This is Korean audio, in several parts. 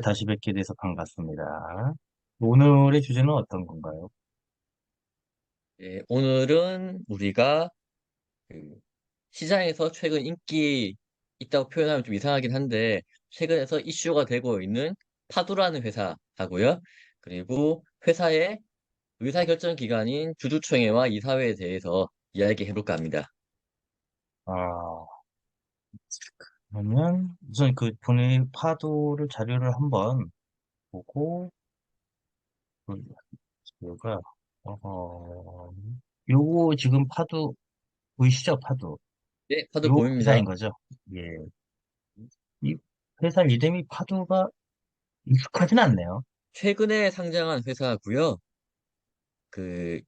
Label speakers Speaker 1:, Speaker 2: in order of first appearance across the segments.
Speaker 1: 다시 뵙게 돼서 반갑습니다. 오늘의 주제는 어떤 건가요?
Speaker 2: 예, 오늘은 우리가 그 시장에서 최근 인기 있다고 표현하면 좀 이상하긴 한데, 최근에서 이슈가 되고 있는 파도라는 회사하고요. 그리고 회사의 의사결정 기관인 주주총회와 이사회에 대해서 이야기해 볼까 합니다.
Speaker 1: 아, 그러면 우선 그 본인 파도를 자료를 한번 보고, 그, 가 요거 지금 파도 보이시죠? 파도.
Speaker 2: 네, 파도
Speaker 1: 요
Speaker 2: 보입니다.
Speaker 1: 회사인 거죠? 예. 이 회사 이름이 파도가 익숙하진 않네요.
Speaker 2: 최근에 상장한 회사고요.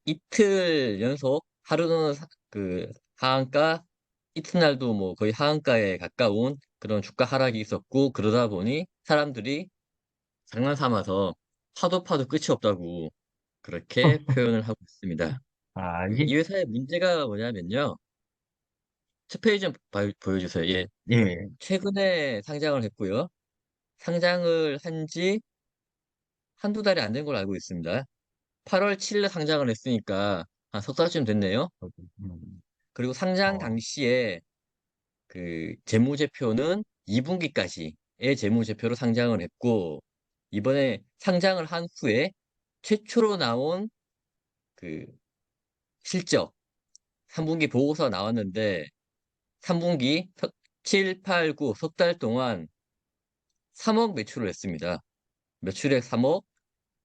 Speaker 2: 이틀 연속 하루는 하한가, 이튿날도 뭐 거의 하한가에 가까운 그런 주가 하락이 있었고, 그러다 보니 사람들이 장난 삼아서 파도 파도 끝이 없다고 그렇게 표현을 하고 있습니다.
Speaker 1: 이게,
Speaker 2: 이 회사의 문제가 뭐냐면요. 첫 페이지 좀 보여주세요. 예.
Speaker 1: 예.
Speaker 2: 최근에 상장을 했고요. 상장을 한지 한두 달이 안 된 걸로 알고 있습니다. 8월 7일에 상장을 했으니까 한 석 달쯤 됐네요.
Speaker 1: 음,
Speaker 2: 그리고 상장
Speaker 1: 어,
Speaker 2: 당시에 재무제표는 2분기까지의 재무제표로 상장을 했고, 이번에 상장을 한 후에 최초로 나온 그 실적 3분기 보고서 나왔는데, 3분기 7, 8, 9 석 달 동안 3억 매출을 했습니다. 매출액 3억,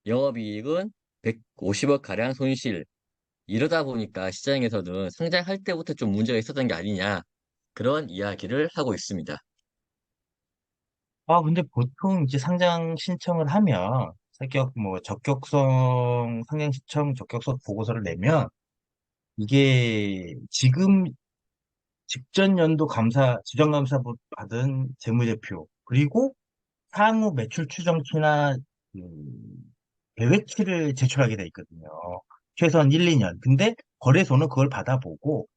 Speaker 2: 영업이익은 150억 가량 손실. 이러다 보니까 시장에서는 상장할 때부터 좀 문제가 있었던 게 아니냐, 그런 이야기를 하고 있습니다.
Speaker 1: 근데 보통 이제 상장 신청을 하면, 상장 신청 적격성 보고서를 내면, 이게 지금 직전 연도 지정감사 받은 재무제표, 그리고 향후 매출 추정치나 그 계획치를 제출하게 돼 있거든요. 최소한 1, 2년. 근데 거래소는 그걸 받아보고,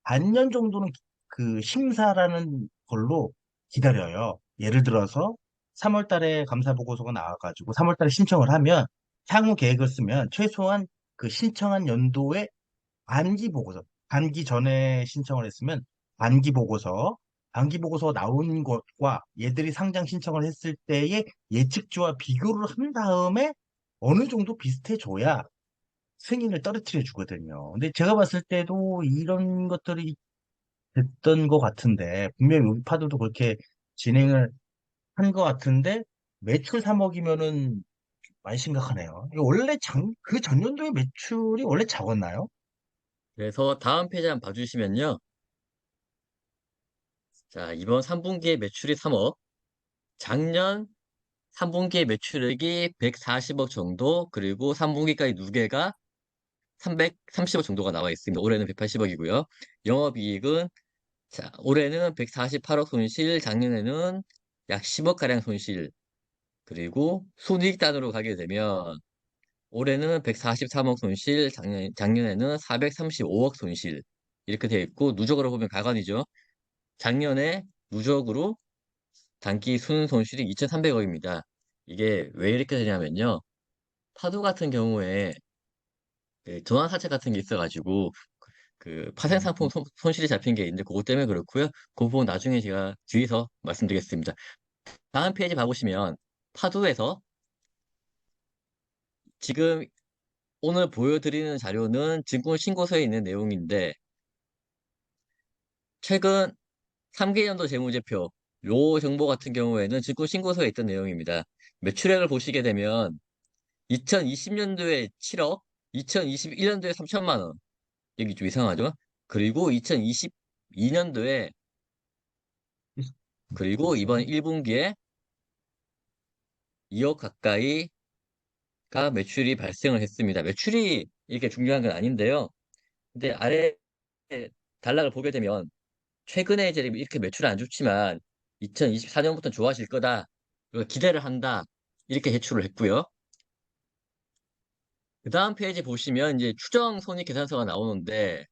Speaker 1: 반년 정도는 그 심사라는 걸로 기다려요. 예를 들어서 3월 달에 감사 보고서가 나와가지고 3월 달에 신청을 하면 향후 계획을 쓰면 최소한 그 신청한 연도에 반기 보고서, 반기 전에 신청을 했으면 반기 보고서 나온 것과 얘들이 상장 신청을 했을 때의 예측치와 비교를 한 다음에 어느 정도 비슷해져야 승인을 떨어뜨려 주거든요. 근데 제가 봤을 때도 이런 것들이 됐던 것 같은데, 분명히 우파들도 그렇게 진행을 한 것 같은데, 매출 3억이면은 많이 심각하네요. 이거 원래 그 전년도의 매출이 원래 작았나요?
Speaker 2: 그래서 다음 페이지 한번 봐주시면요. 자, 이번 3분기의 매출이 3억, 작년 3분기의 매출액이 140억 정도, 그리고 3분기까지 누계가 330억 정도가 나와 있습니다. 올해는 180억이고요. 영업이익은, 자, 올해는 148억 손실, 작년에는 약 10억가량 손실, 그리고 순이익단으로 가게 되면 올해는 143억 손실, 작년에는 435억 손실, 이렇게 되어 있고, 누적으로 보면 가관이죠. 작년에 누적으로 단기 순 손실이 2,300억입니다. 이게 왜 이렇게 되냐면요. 파도 같은 경우에 전환사채 같은 게 있어가지고 파생
Speaker 1: 음,
Speaker 2: 상품 손실이 잡힌 게 있는데 그것 때문에 그렇고요. 그 부분 나중에 제가 뒤에서 말씀드리겠습니다. 다음 페이지 봐보시면 파도에서 지금 오늘 보여드리는 자료는 증권신고서에 있는 내용인데, 최근 3개년도 재무제표 요 정보 같은 경우에는 증권신고서에 있던 내용입니다. 매출액을 보시게 되면 2020년도에 7억, 2021년도에 3천만 원. 여기 좀 이상하죠? 그리고 2022년도에, 그리고 이번 1분기에 2억 가까이가 매출이 발생을 했습니다. 매출이 이렇게 중요한 건 아닌데요. 근데 아래 단락을 보게 되면 최근에 이제 이렇게 매출은 안 좋지만 2024년부터 좋아질 거다, 그리고 기대를 한다, 이렇게 제출을 했고요. 그 다음 페이지 보시면 이제 추정 손익계산서가 나오는데,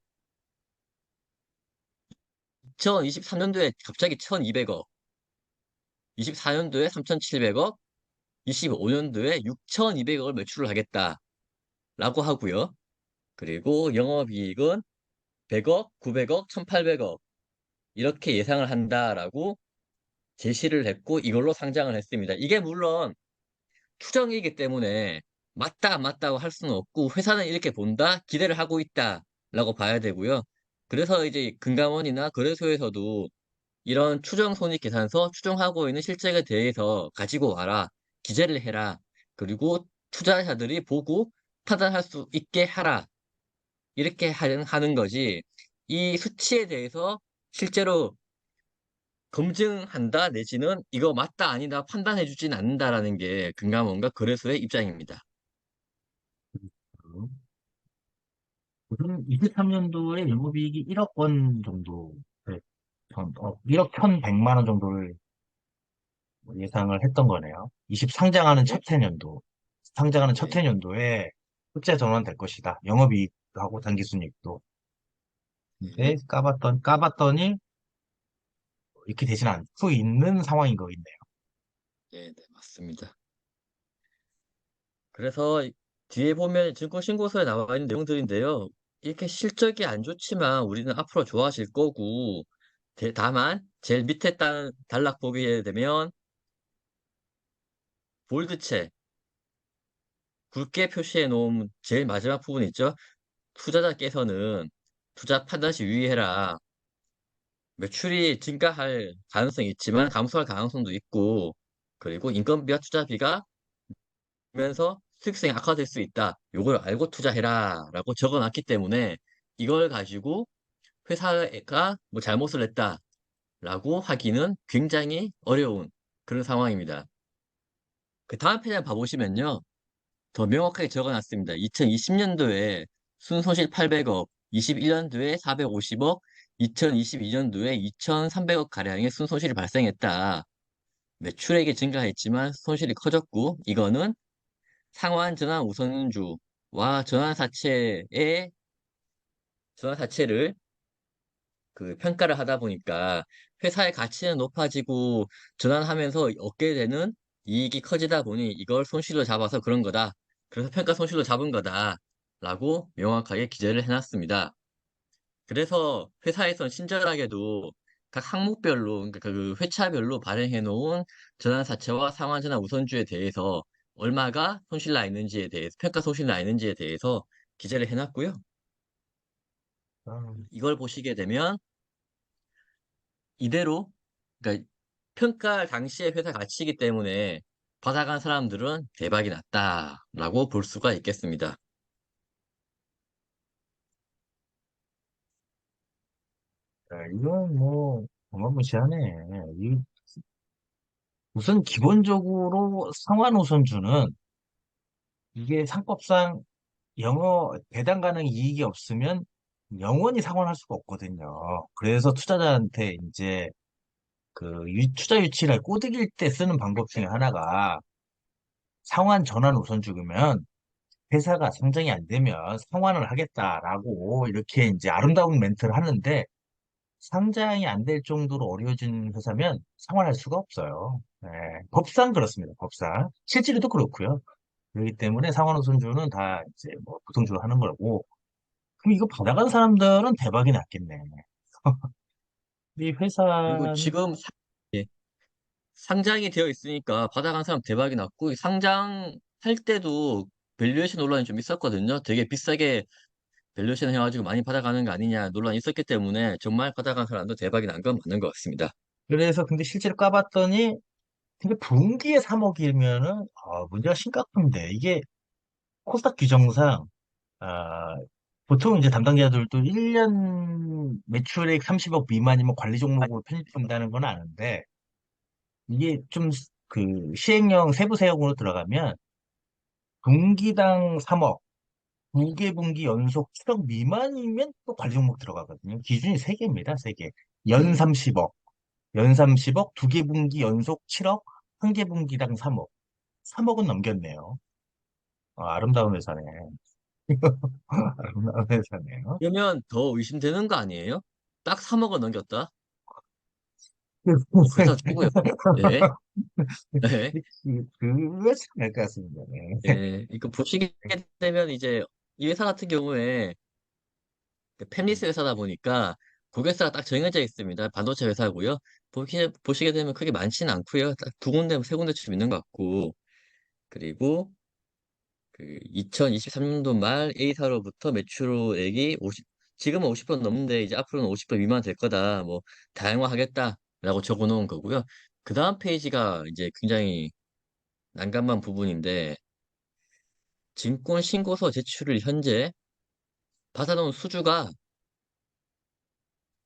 Speaker 2: 2023년도에 갑자기 1,200억, 24년도에 3,700억, 25년도에 6,200억을 매출을 하겠다라고 하고요. 그리고 영업이익은 100억, 900억, 1,800억 이렇게 예상을 한다라고 제시를 했고 이걸로 상장을 했습니다. 이게 물론 추정이기 때문에 맞다 안 맞다고 할 수는 없고 회사는 이렇게 본다, 기대를 하고 있다라고 봐야 되고요. 그래서 이제 금감원이나 거래소에서도 이런 추정 손익계산서 추정하고 있는 실적에 대해서 가지고 와라, 기재를 해라, 그리고 투자자들이 보고 판단할 수 있게 하라 이렇게 하는 거지. 이 수치에 대해서 실제로 검증한다 내지는 이거 맞다 아니다 판단해주진 않는다라는 게 금감원과 거래소의 입장입니다.
Speaker 1: 우선 23년도에 영업이익이 1억 원 정도, 1억 1,100만 원 정도를 예상을 했던 거네요. 상장하는 첫 해년도, 상장하는 첫
Speaker 2: 네.
Speaker 1: 해년도에 흑자 전환될 것이다. 영업이익하고 당기순이익도.
Speaker 2: 네.
Speaker 1: 근데 까봤더니 이렇게 되진 않고 있는 상황인 거겠네요.
Speaker 2: 네, 네, 맞습니다. 그래서 뒤에 보면 증권신고서에 나와 있는 내용들인데요. 이렇게 실적이 안 좋지만 우리는 앞으로 좋아질 거고, 다만 제일 밑에 단락 보게 되면 볼드체 굵게 표시해 놓은 제일 마지막 부분 있죠. 투자자께서는 투자 판단 시 유의해라. 매출이 증가할 가능성이 있지만 감소할 가능성도 있고, 그리고 인건비와 투자비가 면서 수익성이 악화될 수 있다. 요걸 알고 투자해라. 라고 적어 놨기 때문에 이걸 가지고 회사가 뭐 잘못을 했다. 라고 하기는 굉장히 어려운 그런 상황입니다. 그 다음 페이지 한번 봐보시면요. 더 명확하게 적어 놨습니다. 2020년도에 순손실 800억, 21년도에 450억, 2022년도에 2,300억 가량의 순손실이 발생했다. 매출액이 증가했지만 손실이 커졌고, 이거는 상환 전환 우선주와 전환 사채를 그 평가를 하다 보니까 회사의 가치는 높아지고 전환하면서 얻게 되는 이익이 커지다 보니 이걸 손실로 잡아서 그런 거다. 그래서 평가 손실로 잡은 거다. 라고 명확하게 기재를 해놨습니다. 그래서 회사에선 친절하게도 각 항목별로, 그러니까 그 회차별로 발행해 놓은 전환사채와 상환전환 우선주에 대해서 얼마가 손실 나 있는지에 대해서, 평가 손실 나 있는지에 대해서 기재를 해놨고요.
Speaker 1: 음,
Speaker 2: 이걸 보시게 되면 이대로, 그러니까 평가 당시의 회사 가치이기 때문에 받아간 사람들은 대박이 났다라고 볼 수가 있겠습니다.
Speaker 1: 이건 뭐, 어마무시하네. 이, 우선 기본적으로 상환 우선주는 이게 상법상 배당 가능 이익이 없으면 영원히 상환할 수가 없거든요. 그래서 투자자한테 이제 투자 유치를 꼬드길 때 쓰는 방법 중에 하나가 상환 전환 우선주면 회사가 상장이 안 되면 상환을 하겠다라고 이렇게 이제 아름다운 멘트를 하는데 상장이 안 될 정도로 어려워진 회사면 상환할 수가 없어요. 네, 법상 그렇습니다. 법상. 실제로도 그렇고요. 그렇기 때문에 상환 우선주는 다 이제 뭐 보통주로 하는 거고 그럼 이거 받아간 사람들은 대박이 났겠네. 이
Speaker 2: 그리고
Speaker 1: 회사는
Speaker 2: 지금 예, 상장이 되어 있으니까 받아간 사람 대박이 났고 상장할 때도 밸류에이션 논란이 좀 있었거든요. 되게 비싸게 밸류에이션 해가지고 많이 받아가는 거 아니냐 논란이 있었기 때문에 정말 받아간 사람도 대박이 난 건 맞는 것 같습니다.
Speaker 1: 그래서 근데 실제로 까봤더니 근데 분기에 3억이면은 문제가 심각한데 이게 코스닥 규정상 아, 보통 이제 담당자들도 1년 매출액 30억 미만이면 관리 종목으로 편입된다는 건 아는데 이게 좀 시행령 세부 사용으로 들어가면 분기당 3억, 2개 분기 연속 7억 미만이면 또 관리 종목 들어가거든요. 기준이 3개입니다. 3개. 연
Speaker 2: 네.
Speaker 1: 30억, 연 30억, 2개 분기 연속 7억, 1개 분기당 3억. 3억은 넘겼네요. 아름다운 회사네. 아름다운 회사네요.
Speaker 2: 그러면 더 의심되는 거 아니에요? 딱 3억을 넘겼다? 회사 최고요. 예, 예,
Speaker 1: 그거 참 알 것 같습니다. 네.
Speaker 2: 예. 이거 보시게 되면 이제 이 회사 같은 경우에 그 팹리스 회사다 보니까 고객사가 딱 정해져 있습니다. 반도체 회사고요. 보시게 되면 크게 많지는 않고요. 딱 두 군데, 세 군데쯤 있는 것 같고. 그리고 그 2023년도 말 A사로부터 매출액이 50, 지금은 50% 넘는데 이제 앞으로는 50% 미만 될 거다. 뭐 다양화하겠다라고 적어 놓은 거고요. 그 다음 페이지가 이제 굉장히 난감한 부분인데 증권 신고서 제출을 현재 받아놓은 수주가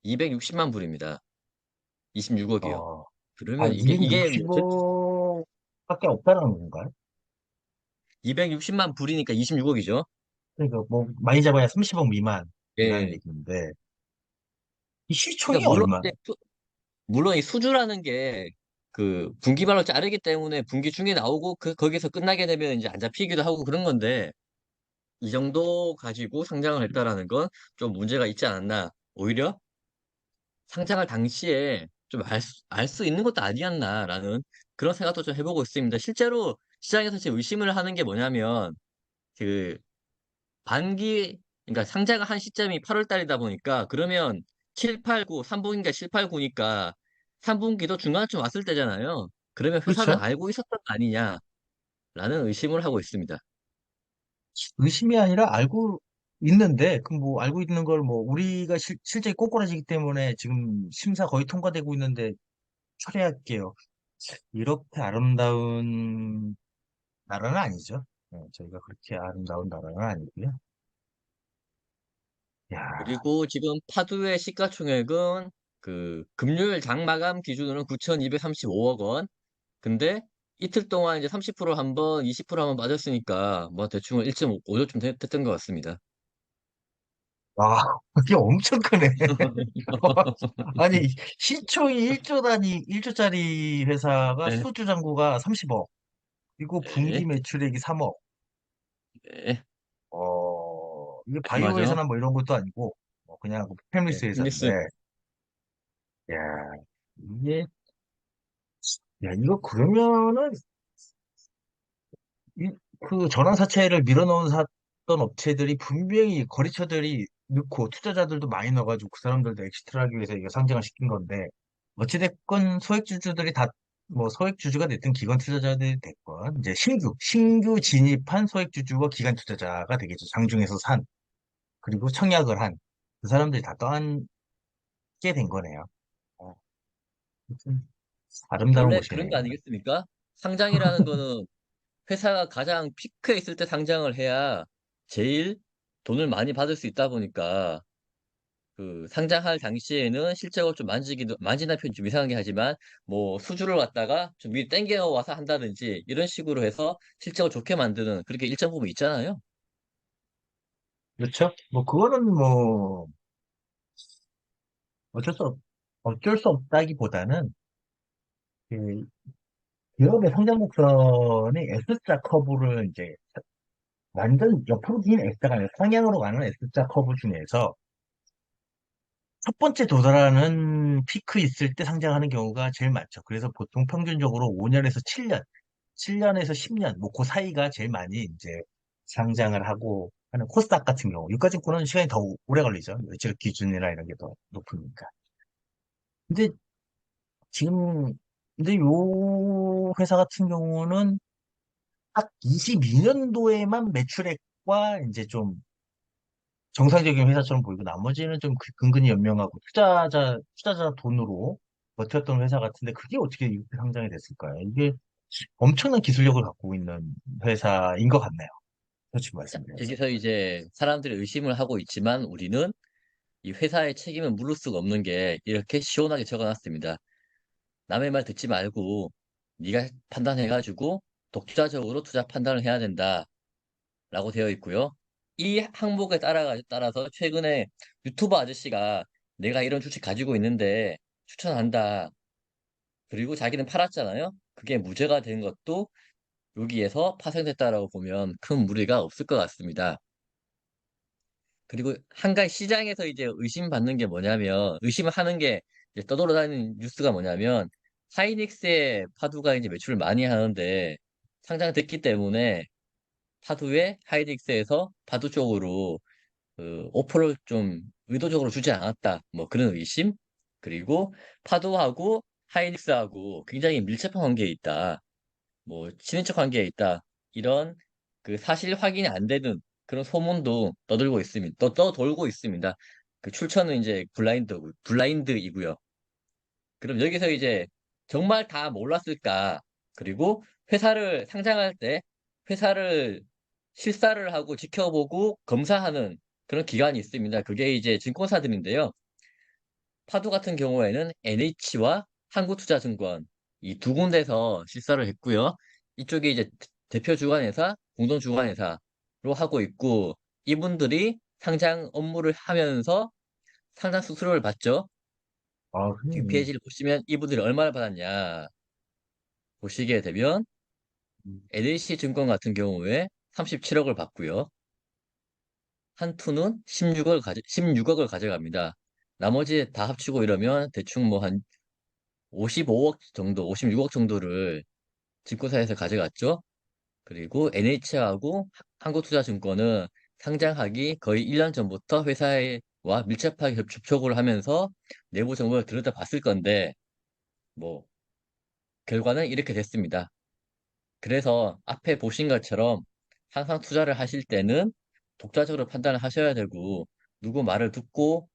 Speaker 2: 260만 불입니다. 26억이요.
Speaker 1: 어, 아,
Speaker 2: 그러면 이게
Speaker 1: 265밖에 없다는 건가요?
Speaker 2: 260만 불이니까 26억이죠.
Speaker 1: 그러니까 뭐 많이 잡아야 30억 미만이라는
Speaker 2: 예.
Speaker 1: 얘기인데 이 시총이
Speaker 2: 그러니까 물론
Speaker 1: 얼마?
Speaker 2: 이제 물론 이 수주라는 게 그 분기별로 자르기 때문에 분기 중에 나오고 거기서 끝나게 되면 이제 안 잡히기도 하고 그런 건데 이 정도 가지고 상장을 했다라는 건 좀 문제가 있지 않았나. 오히려 상장할 당시에 좀 알 수 있는 것도 아니었나라는 그런 생각도 좀 해보고 있습니다. 실제로 시장에서 지금 의심을 하는 게 뭐냐면 그 그러니까 상장을 한 시점이 8월 달이다 보니까 그러면 7, 8, 9, 3분기가 7, 8, 9니까 3분기도 중간쯤 왔을 때잖아요. 그러면 회사는
Speaker 1: 그렇죠?
Speaker 2: 알고 있었던 거 아니냐라는 의심을 하고 있습니다.
Speaker 1: 의심이 아니라 알고 있는데, 그 뭐 알고 있는 걸 뭐 우리가 실제 꼬꾸라지기 때문에 지금 심사 거의 통과되고 있는데 처리할게요. 이렇게 아름다운 나라는 아니죠. 저희가 그렇게 아름다운 나라는 아니고요. 야,
Speaker 2: 그리고 지금 파두의 시가총액은 그 금요일 장마감 기준으로는 9,235억 원. 근데 이틀 동안 이제 30% 한 번, 20% 한 번 빠졌으니까 뭐 대충 1.5조쯤 됐던 것 같습니다.
Speaker 1: 와, 그게 엄청 크네. 아니, 시총이 1조 단위, 1조짜리 회사가
Speaker 2: 네,
Speaker 1: 수주 잔고가 30억, 그리고 분기
Speaker 2: 네,
Speaker 1: 매출액이 3억.
Speaker 2: 네.
Speaker 1: 이게 바이오
Speaker 2: 맞아.
Speaker 1: 회사나 뭐 이런 것도 아니고, 그냥
Speaker 2: 네,
Speaker 1: 패밀리스 회사인데,
Speaker 2: 힐리스.
Speaker 1: 야, 이게, 야, 이거 그러면은, 그 전환사채를 밀어넣은 샀던 업체들이 분명히 거래처들이 넣고 투자자들도 많이 넣어가지고 그 사람들도 엑시트를 하기 위해서 이거 상장을 시킨 건데, 어찌됐건 소액주주들이 다, 뭐 소액주주가 됐든 기관 투자자들이 됐건, 이제 신규 진입한 소액주주와 기관 투자자가 되겠죠. 장중에서 산, 그리고 청약을 한, 그 사람들이 다 떠안게 된 거네요. 어, 아무튼 아름다운
Speaker 2: 원래 그런
Speaker 1: 곳이네요.
Speaker 2: 거 아니겠습니까? 상장이라는 거는 회사가 가장 피크에 있을 때 상장을 해야 제일 돈을 많이 받을 수 있다 보니까 그 상장할 당시에는 실적을 좀 만지는 표현이 좀 이상하게 하지만 뭐 수주를 갖다가 좀 위에 땡겨 와서 한다든지 이런 식으로 해서 실적을 좋게 만드는 그렇게 일정 부분 있잖아요.
Speaker 1: 그렇죠? 뭐, 그거는 뭐, 어쩔 수 어쩔 수 없다기보다는, 그 기업의 성장 곡선이 S자 커브를 이제 완전 옆으로 긴 S자가 아니라 상향으로 가는 S자 커브 중에서 첫 번째 도달하는 피크 있을 때 상장하는 경우가 제일 많죠. 그래서 보통 평균적으로 5년에서 7년, 7년에서 10년, 뭐 그 사이가 제일 많이 이제 상장을 하고 하는 코스닥 같은 경우, 유가증권은 시간이 더 오래 걸리죠. 매출 기준이나 이런 게 더 높으니까. 근데 지금, 근데 요 회사 같은 경우는 딱 22년도에만 매출액과 이제 좀 정상적인 회사처럼 보이고 나머지는 좀 근근히 연명하고 투자자 돈으로 버텼던 회사 같은데 그게 어떻게 이렇게 상장이 됐을까요? 이게 엄청난 기술력을 갖고 있는 회사인 것 같네요. 솔직히
Speaker 2: 자,
Speaker 1: 말씀드려서.
Speaker 2: 여기서 이제 사람들이 의심을 하고 있지만 우리는 이 회사의 책임을 물을 수가 없는 게 이렇게 시원하게 적어놨습니다. 남의 말 듣지 말고 네가 판단해가지고 독자적으로 투자 판단을 해야 된다라고 되어 있고요. 이 항목에 따라서 최근에 유튜버 아저씨가 내가 이런 주식 가지고 있는데 추천한다. 그리고 자기는 팔았잖아요. 그게 무죄가 된 것도 여기에서 파생됐다라고 보면 큰 무리가 없을 것 같습니다. 그리고 한 가지 시장에서 이제 의심받는 게 뭐냐면 의심을 하는 게 이제 떠돌아다니는 뉴스가 뭐냐면 하이닉스의 파두가 이제 매출을 많이 하는데 상장됐기 때문에 파두에 하이닉스에서 파두 쪽으로 그 오퍼를 좀 의도적으로 주지 않았다. 뭐 그런 의심? 그리고 파두하고 하이닉스하고 굉장히 밀접한 관계에 있다. 뭐 친인척 관계에 있다. 이런 그 사실 확인이 안 되는 그런 소문도 떠들고 있습니다. 떠돌고 있습니다. 그 출처는 이제 블라인드이고요. 그럼 여기서 이제 정말 다 몰랐을까? 그리고 회사를 상장할 때 회사를 실사를 하고 지켜보고 검사하는 그런 기관이 있습니다. 그게 이제 증권사들인데요. 파도 같은 경우에는 NH와 한국투자증권 이 두 군데서 실사를 했고요. 이쪽이 이제 대표 주관회사, 공동 주관회사로 하고 있고 이분들이 상장 업무를 하면서 상장 수수료를 받죠.
Speaker 1: 아,
Speaker 2: 뒷페이지를 보시면 이분들이 얼마나 받았냐 보시게 되면 NHC 증권 같은 경우에 37억을 받고요. 한투는 16억을 가져갑니다. 나머지 다 합치고 이러면 대충 뭐 한 55억 정도, 56억 정도를 집고사에서 가져갔죠. 그리고 NH하고 한국투자증권은 상장하기 거의 1년 전부터 회사와 밀접하게 접촉을 하면서 내부 정보를 들여다봤을 건데, 뭐, 결과는 이렇게 됐습니다. 그래서 앞에 보신 것처럼 항상 투자를 하실 때는 독자적으로 판단을 하셔야 되고, 누구 말을 듣고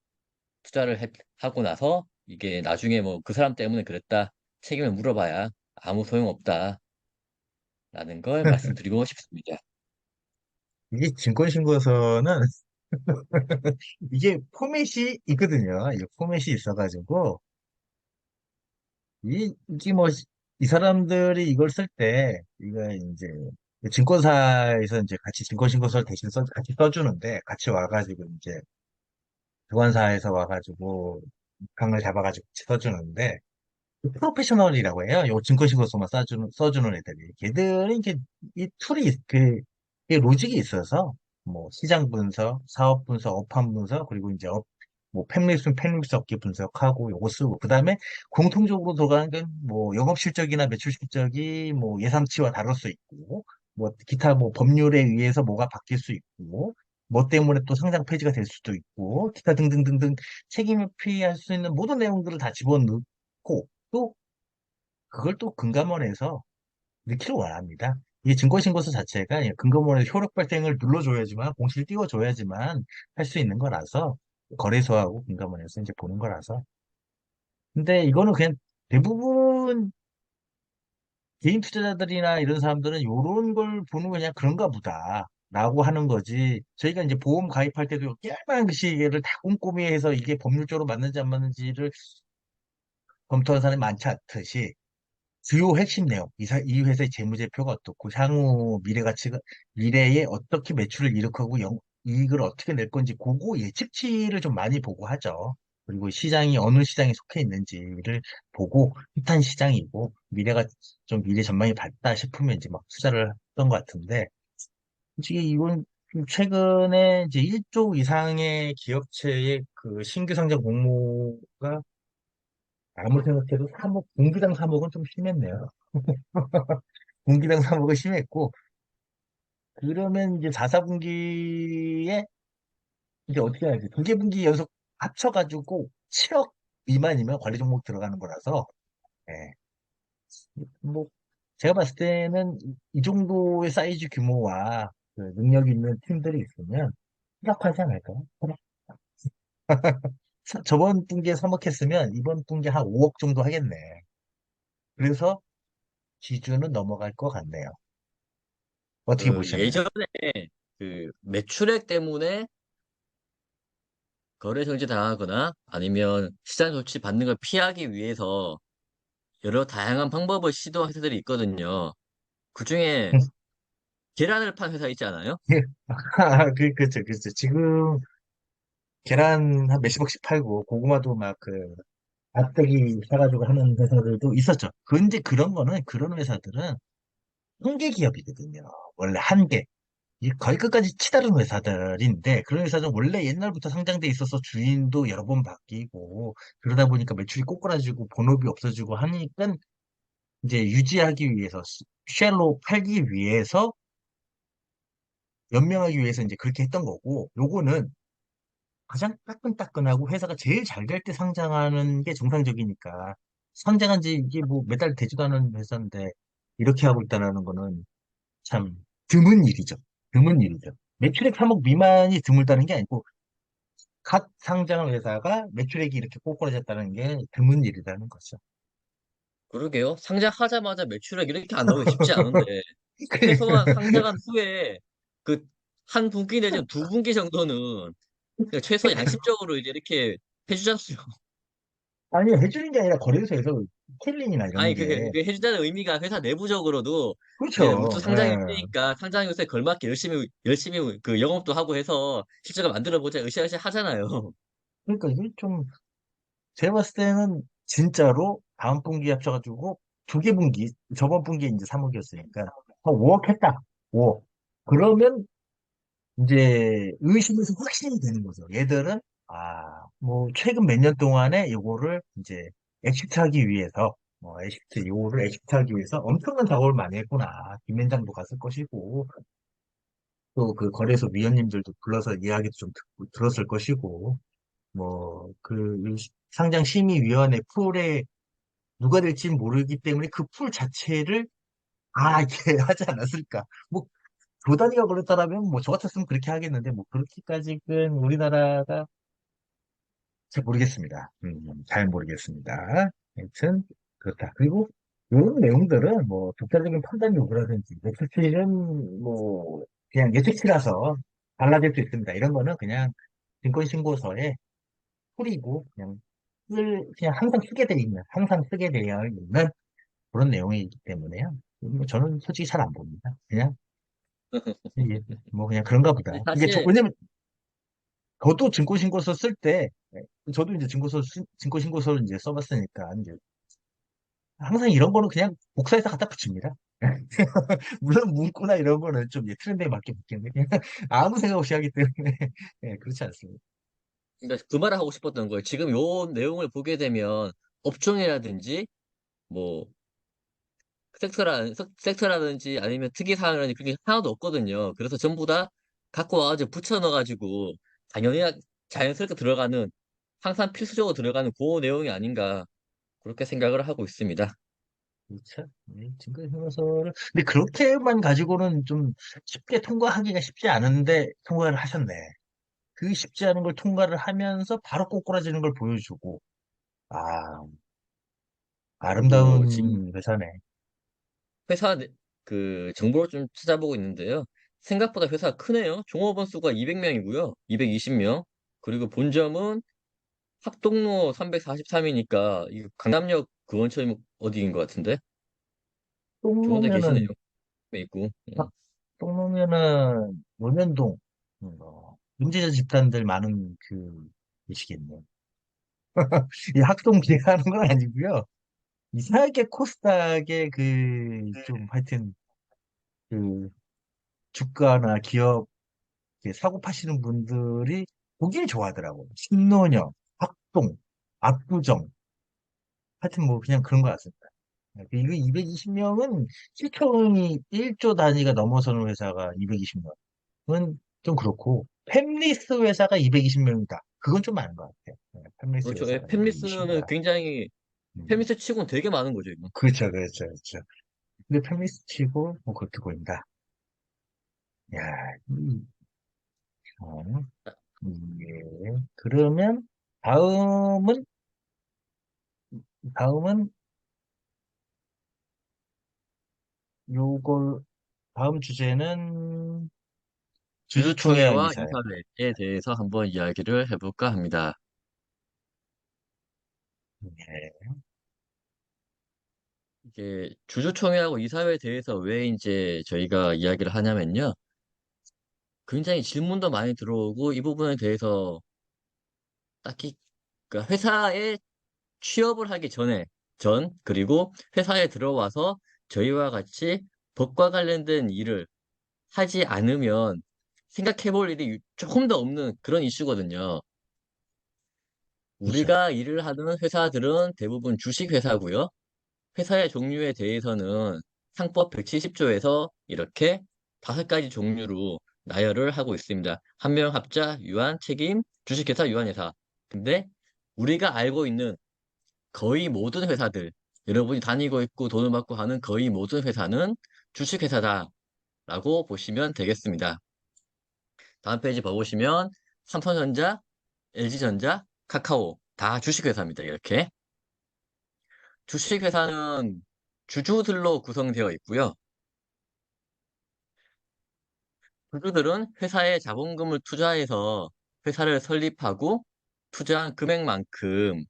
Speaker 2: 하고 나서 이게 나중에 뭐 그 사람 때문에 그랬다 책임을 물어봐야 아무 소용없다라는 걸 말씀드리고 싶습니다.
Speaker 1: 이게 증권신고서는 이게 포맷이 있거든요. 이게 포맷이 있어가지고, 이게 뭐, 이 사람들이 이걸 쓸 때, 이거 이제, 증권사에서 이제 같이 증권신고서를 대신 같이 써주는데, 같이 와가지고 이제, 주관사에서 와가지고, 강을 잡아가지고 같이 써주는데, 그 프로페셔널이라고 해요. 요 증권신고서만 써주는 애들이. 걔들은 이게, 이 툴이, 이게 로직이 있어서, 뭐, 시장 분석, 사업 분석, 업황 분석, 그리고 이제 뭐, 팬립스 업계 분석하고 요거 쓰고, 그 다음에 공통적으로 들어가는 게, 뭐, 영업 실적이나 매출 실적이 뭐, 예상치와 다를 수 있고, 뭐, 기타 뭐, 법률에 의해서 뭐가 바뀔 수 있고, 뭐 때문에 또 상장 폐지가 될 수도 있고, 기타 등등등등 책임을 피할 수 있는 모든 내용들을 다 집어넣고, 또 그걸 또 금감원에서 넣기를 원합니다. 이 증권신고서 자체가 금감원의 효력 발생을 눌러줘야지만, 공시를 띄워줘야지만 할 수 있는 거라서, 거래소하고 금감원에서 이제 보는 거라서. 근데 이거는 그냥 대부분 개인 투자자들이나 이런 사람들은 이런 걸 보는 거 그냥 그런가 보다. 라고 하는 거지. 저희가 이제 보험 가입할 때도 깨알만한 시기를 다 꼼꼼히 해서 이게 법률적으로 맞는지 안 맞는지를 검토하는 사람이 많지 않듯이 주요 핵심 내용, 이 회사의 재무제표가 어떻고, 향후 미래에 어떻게 매출을 일으키고 이익을 어떻게 낼 건지, 그거 예측치를 좀 많이 보고 하죠. 그리고 시장이 어느 시장에 속해 있는지를 보고, 핫한 시장이고, 미래 전망이 밝다 싶으면 이제 막 투자를 했던 것 같은데, 솔직히 이건 좀 최근에 이제 1조 이상의 기업체의 그 신규 상장 공모가 아무리 생각해도 3억, 분기당 3억은 좀 심했네요. 분기당 3억은 심했고, 그러면 이제 4사분기에 이제 어떻게 해야지? 두 개 분기 연속 합쳐가지고 7억 미만이면 관리 종목 들어가는 거라서, 예. 뭐, 제가 봤을 때는 이 정도의 사이즈 규모와 그 능력 있는 팀들이 있으면 허락하지 않을까요? 저번 분기에 3억 했으면 이번 분기에 한 5억 정도 하겠네. 그래서 기준은 넘어갈 것 같네요. 어떻게
Speaker 2: 그
Speaker 1: 보시나요?
Speaker 2: 예전에 그 매출액 때문에 거래 정지 당하거나 아니면 시장 조치 받는 걸 피하기 위해서 여러 다양한 방법을 시도한 회사들이 있거든요. 그중에 계란을 판 회사 있지 않아요?
Speaker 1: 그렇죠. 지금 계란 한 몇십억씩 팔고 고구마도 막 앞대기 사가지고 하는 회사들도 있었죠. 근데 그런 회사들은 한계 기업이거든요. 원래 한계. 거의 끝까지 치다른 회사들인데, 그런 회사는 원래 옛날부터 상장돼 있어서 주인도 여러 번 바뀌고, 그러다 보니까 매출이 꼬꾸라지고, 본업이 없어지고 하니까, 이제 유지하기 위해서, 쉘로 팔기 위해서, 연명하기 위해서 이제 그렇게 했던 거고, 요거는 가장 따끈따끈하고 회사가 제일 잘 될 때 상장하는 게 정상적이니까, 상장한 지 이게 뭐 몇 달 되지도 않은 회사인데, 이렇게 하고 있다는 거는 참 드문 일이죠. 드문 일이죠. 매출액 3억 미만이 드물다는 게 아니고, 각 상장 회사가 매출액이 이렇게 꼬꾸라졌다는 게 드문 일이라는 거죠.
Speaker 2: 그러게요. 상장하자마자 매출액 이렇게 안 나오기 쉽지 않은데, 최소한
Speaker 1: 그러니까,
Speaker 2: 상장한 후에 그 한 분기 내지는 두 분기 정도는 그냥 최소 양심적으로 이제 이렇게 해주잖아요.
Speaker 1: 아니, 해주는 게 아니라 거래소에서 캘린이나 이런
Speaker 2: 아니,
Speaker 1: 게,
Speaker 2: 그 해준다는 의미가 회사 내부적으로도 이제 우리 또
Speaker 1: 그렇죠.
Speaker 2: 상장이
Speaker 1: 예.
Speaker 2: 되니까 상장 요소에 걸맞게 열심히 그 영업도 하고 해서 실적을 만들어 보자 으쌰으쌰 하잖아요.
Speaker 1: 그러니까 이게 좀, 제가 봤을 때는 진짜로 다음 분기 합쳐가지고 두 개 분기, 저번 분기에 이제 3억이었으니까, 5억 했다. 5억. 그러면 이제 의심에서 확신이 되는 거죠. 얘들은, 뭐, 최근 몇 년 동안에 요거를 이제 엑시트하기 위해서, 요거를 엑시트하기 위해서 엄청난 작업을 많이 했구나. 김앤장도 갔을 것이고, 또 그 거래소 위원님들도 불러서 이야기도 좀 들었을 것이고, 상장 심의위원회 풀에 누가 될지 모르기 때문에 그 풀 자체를, 이렇게 하지 않았을까. 뭐, 조단위가 그랬다라면, 뭐, 저 같았으면 그렇게 하겠는데, 뭐, 그렇게까지는 우리나라가 잘 모르겠습니다. 잘 모르겠습니다. 하여튼, 그렇다. 그리고, 이런 내용들은, 뭐, 독자적인 판단 요구라든지, 예측치는, 뭐, 그냥 예측치라서 달라질 수 있습니다. 이런 거는 그냥 증권신고서에 풀이고, 그냥 항상 쓰게 되어 있는 그런 내용이기 때문에요. 뭐 저는 솔직히 잘 안 봅니다. 그냥, 이게 뭐 그냥 그런가 보다.
Speaker 2: 근데 사실
Speaker 1: 왜냐면, 저도 증권신고서 쓸 때, 저도 이제 증권신고서를 이제 써봤으니까, 이제 항상 이런 거는 그냥 복사해서 갖다 붙입니다. 물론 문구나 이런 거는 좀 트렌드에 맞게 붙겠는데, 그냥 아무 생각 없이 하기 때문에, 그렇지 않습니다.
Speaker 2: 그러니까 그 말을 하고 싶었던 거예요. 지금 요 내용을 보게 되면 업종이라든지 뭐 섹터라든지 아니면 특이사항이라든지 그게 하나도 없거든요. 그래서 전부 다 갖고 와가지고 붙여 넣어가지고 당연히 자연스럽게 들어가는 항상 필수적으로 들어가는 그 내용이 아닌가 그렇게 생각을 하고 있습니다.
Speaker 1: 그렇죠. 증권신고서를, 근데 그렇게만 가지고는 좀 쉽게 통과하기가 쉽지 않은데, 통과를 하셨네. 그 쉽지 않은 걸 통과를 하면서 바로 꼬꾸라지는 걸 보여주고, 아,
Speaker 2: 그리고 지금
Speaker 1: 아름다운 회사네.
Speaker 2: 회사 그 정보를 좀 찾아보고 있는데요. 생각보다 회사가 크네요. 종업원 수가 200명이고요. 220명. 그리고 본점은 학동로 343이니까 이 강남역 그 근처에 어디인 것 같은데? 좋은 데 계시네요.
Speaker 1: 똥노면은,
Speaker 2: 있고.
Speaker 1: 똥노면은, 노면동, 문제자 집단들 많은 이시겠네요. 이 학동 비하하는 건 아니고요. 이상하게 코스닥에 하여튼, 그, 주가나 기업, 이렇게 사고 파시는 분들이 보길 좋아하더라고요. 신논현, 학동, 압구정, 하여튼 뭐 그냥 그런 것 같습니다. 이거 220명은 시총이 1조 단위가 넘어서는 회사가 220명은 좀 그렇고, 팸리스 회사가 220명이다. 그건 좀 많은 것 같아요. 팸리스
Speaker 2: 그렇죠. 예,
Speaker 1: 회사가
Speaker 2: 팬리스는
Speaker 1: 220이다.
Speaker 2: 굉장히 팬리스 치고는 되게 많은 거죠, 이거.
Speaker 1: 그렇죠, 그렇죠, 그렇죠. 근데 팸리스 치고 뭐 그렇게 보인다. 야, 어, 그러면 다음은 다음은 요걸 다음 주제는 주주총회와
Speaker 2: 주주총회와
Speaker 1: 이사회.
Speaker 2: 이사회에 대해서 한번 이야기를 해볼까 합니다.
Speaker 1: 네.
Speaker 2: 이게 주주총회하고 이사회에 대해서 왜 이제 저희가 이야기를 하냐면요. 굉장히 질문도 많이 들어오고 이 부분에 대해서 딱히 그 회사에 취업을 하기 그리고 회사에 들어와서 저희와 같이 법과 관련된 일을 하지 않으면 생각해 볼 일이 조금 더 없는 그런 이슈거든요.
Speaker 1: 그렇죠.
Speaker 2: 우리가 일을 하는 회사들은 대부분 주식 회사고요. 회사의 종류에 대해서는 상법 170조에서 이렇게 5가지 종류로 나열을 하고 있습니다. 한명합자, 유한, 책임, 주식회사, 유한회사. 근데 우리가 알고 있는 거의 모든 회사들, 여러분이 다니고 있고 돈을 받고 하는 거의 모든 회사는 주식회사다라고 보시면 되겠습니다. 다음 페이지 봐보시면 삼성전자, LG전자, 카카오 다 주식회사입니다. 이렇게. 주식회사는 주주들로 구성되어 있고요. 주주들은 회사에 자본금을 투자해서 회사를 설립하고 투자한 금액만큼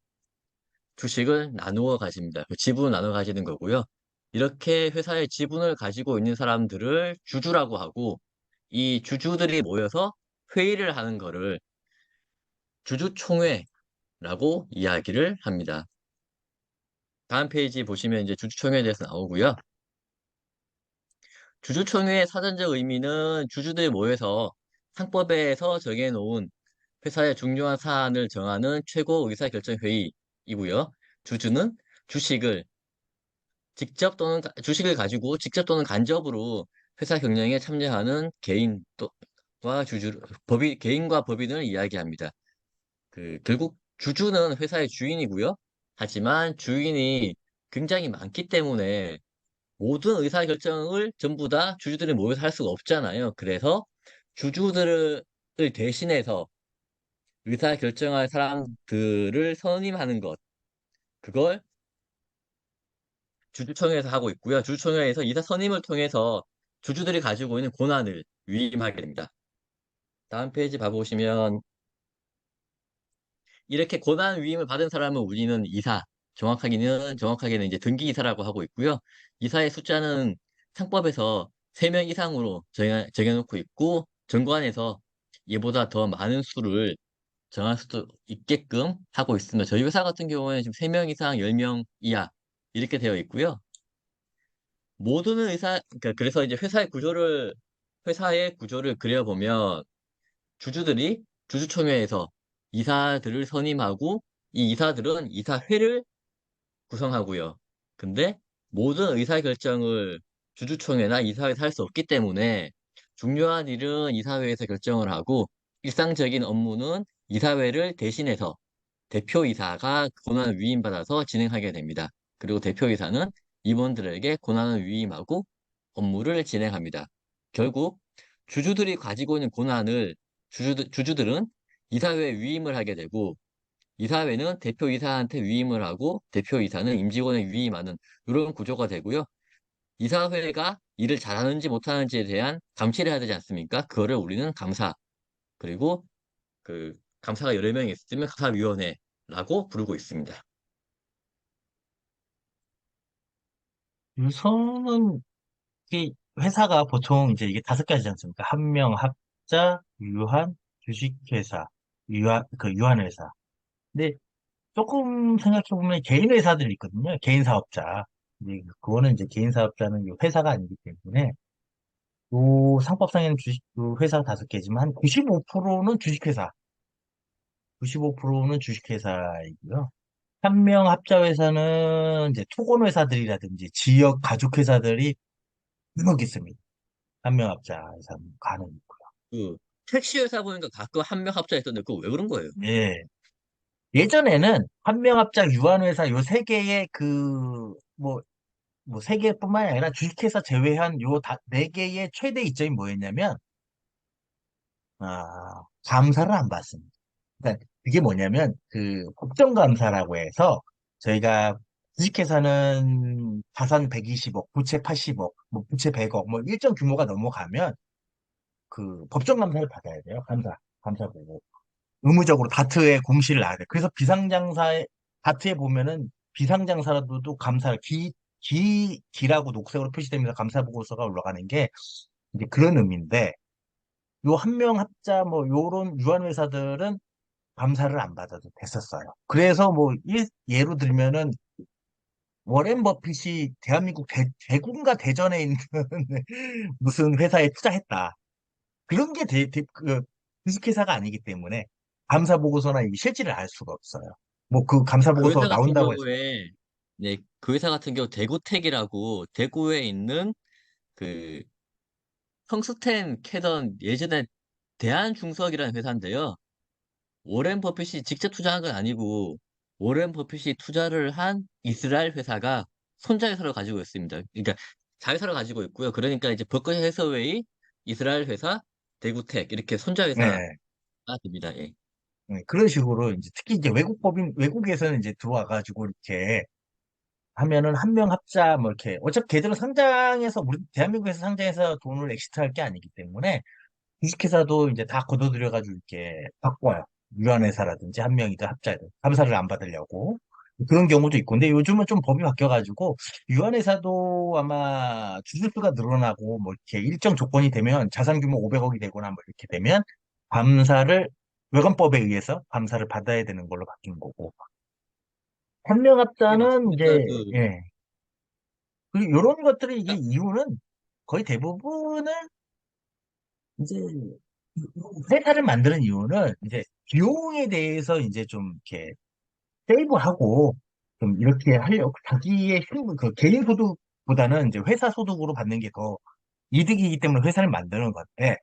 Speaker 2: 주식을 나누어 가집니다. 그 지분을 나눠 가지는 거고요. 이렇게 회사의 지분을 가지고 있는 사람들을 주주라고 하고 이 주주들이 모여서 회의를 하는 거를 주주총회라고 이야기를 합니다. 다음 페이지 보시면 이제 주주총회에 대해서 나오고요. 주주총회의 사전적 의미는 주주들이 모여서 상법에서 정해놓은 회사의 중요한 사안을 정하는 최고 의사결정회의이고요. 주주는 주식을 주식을 가지고 직접 또는 간접으로 회사 경영에 참여하는 개인과 개인과 법인을 이야기합니다. 결국 주주는 회사의 주인이고요. 하지만 주인이 굉장히 많기 때문에 모든 의사결정을 전부 다 주주들이 모여서 할 수가 없잖아요. 그래서 주주들을 대신해서 의사결정할 사람들을 선임하는 것, 그걸 주주총회에서 하고 있고요. 주주총회에서 이사 선임을 통해서 주주들이 가지고 있는 권한을 위임하게 됩니다. 다음 페이지 봐보시면 이렇게 권한 위임을 받은 사람은 우리는 이사, 정확하게는 이제 등기 이사라고 하고 있고요. 이사의 숫자는 상법에서 3명 이상으로 정해놓고 있고 정관에서 이보다 더 많은 수를 정할 수도 있게끔 하고 있습니다. 저희 회사 같은 경우에는 지금 3명 이상, 10명 이하 이렇게 되어 있고요. 그래서 이제 회사의 구조를 그려보면 주주들이 주주총회에서 이사들을 선임하고 이 이사들은 이사회를 구성하고요. 근데 모든 의사결정을 주주총회나 이사회에서 할 수 없기 때문에 중요한 일은 이사회에서 결정을 하고 일상적인 업무는 이사회를 대신해서 대표이사가 권한을 위임받아서 진행하게 됩니다. 그리고 대표이사는 임원들에게 권한을 위임하고 업무를 진행합니다. 결국 주주들이 가지고 있는 권한을 주주들은 이사회에 위임을 하게 되고 이사회는 대표이사한테 위임을 하고 대표이사는 임직원에 위임하는 이런 구조가 되고요. 이사회가 일을 잘하는지 못하는지에 대한 감시를 해야 되지 않습니까? 그거를 우리는 감사, 그리고 감사가 여러 명이 있으면 감사위원회라고 부르고 있습니다.
Speaker 1: 유선은 이 회사가 보통 이제 이게 5가지지 않습니까? 한명합자, 유한, 주식회사, 유한회사. 근데 조금 생각해보면 개인 회사들이 있거든요. 개인 사업자. 근데 그거는 이제 개인 사업자는 이 회사가 아니기 때문에 요 상법상에는 그 회사가 5개지만 한 95%는 주식회사, 95%는 주식회사이고요. 한명합자회사는 이제 토건회사들이라든지 지역 가족회사들이 쭉 있습니다. 한명합자회사는 가능 있고요.
Speaker 2: 택시 회사 보니까 가끔 한 명 합자했던데 그거 왜 그런 거예요?
Speaker 1: 예. 예전에는 한명합자, 유한회사 요 3개의 뭐 3개뿐만이 아니라 주식회사 제외한 요 4개의 최대 이점이 뭐였냐면, 감사를 안 받습니다. 그러니까 그게 뭐냐면, 국정감사라고 해서 저희가 주식회사는 자산 120억, 부채 80억, 뭐 부채 100억, 뭐 일정 규모가 넘어가면 법정감사를 받아야 돼요. 감사 보고. 의무적으로 다트에 공시를 놔야 돼. 그래서 다트에 보면은 비상장사라도 감사를, 기라고 녹색으로 표시되면서 감사 보고서가 올라가는 게 이제 그런 의미인데, 요 한명합자 뭐 요런 유한 회사들은 감사를 안 받아도 됐었어요. 그래서 뭐 예로 들면은 워렌 버핏이 대한민국 대구인가 대전에 있는 무슨 회사에 투자했다. 그런 게 주식회사가 아니기 때문에 감사 보고서나 이 실질을 알 수가 없어요. 뭐 그 감사
Speaker 2: 그
Speaker 1: 보고서
Speaker 2: 회사 같은
Speaker 1: 나온다고 해서
Speaker 2: 경우에, 네, 그 회사 같은 경우 대구텍이라고 대구에 있는 그 성스텐 캐던 예전에 대한중석이라는 회사인데요. 오렌 버핏이 직접 투자한 건 아니고 오렌 버핏이 투자를 한 이스라엘 회사가 손자회사를 가지고 있습니다. 그러니까 자회사를 가지고 있고요. 그러니까 이제 버커셔 해서웨이, 이스라엘 회사, 대구텍 이렇게 손자회사가
Speaker 1: 네,
Speaker 2: 됩니다. 예.
Speaker 1: 네, 그런 식으로 이제 특히 이제 외국에서는 이제 들어와가지고 이렇게 하면은 한 명 합자 뭐 이렇게 어차피 걔들은 상장해서 우리 대한민국에서 상장해서 돈을 엑시트할 게 아니기 때문에 주식회사도 이제 다 거둬들여가지고 이렇게 바꿔요. 유한회사라든지 한 명이든 합자든 감사를 안 받으려고 그런 경우도 있고 근데 요즘은 좀 법이 바뀌어가지고 유한회사도 아마 주주수가 늘어나고 뭐 이렇게 일정 조건이 되면 자산 규모 500억이 되거나 뭐 이렇게 되면 감사를 외관법에 의해서 감사를 받아야 되는 걸로 바뀐 거고 한 명
Speaker 2: 예,
Speaker 1: 합자는
Speaker 2: 맞습니다.
Speaker 1: 이제 예 그리고 이런 것들이 이게 이유는 거의 대부분은 이제 회사를 만드는 이유는 이제 비용에 대해서 이제 좀 이렇게 세이브하고 좀 이렇게 하려고 자기의 그 개인 소득보다는 이제 회사 소득으로 받는 게 더 이득이기 때문에 회사를 만드는 건데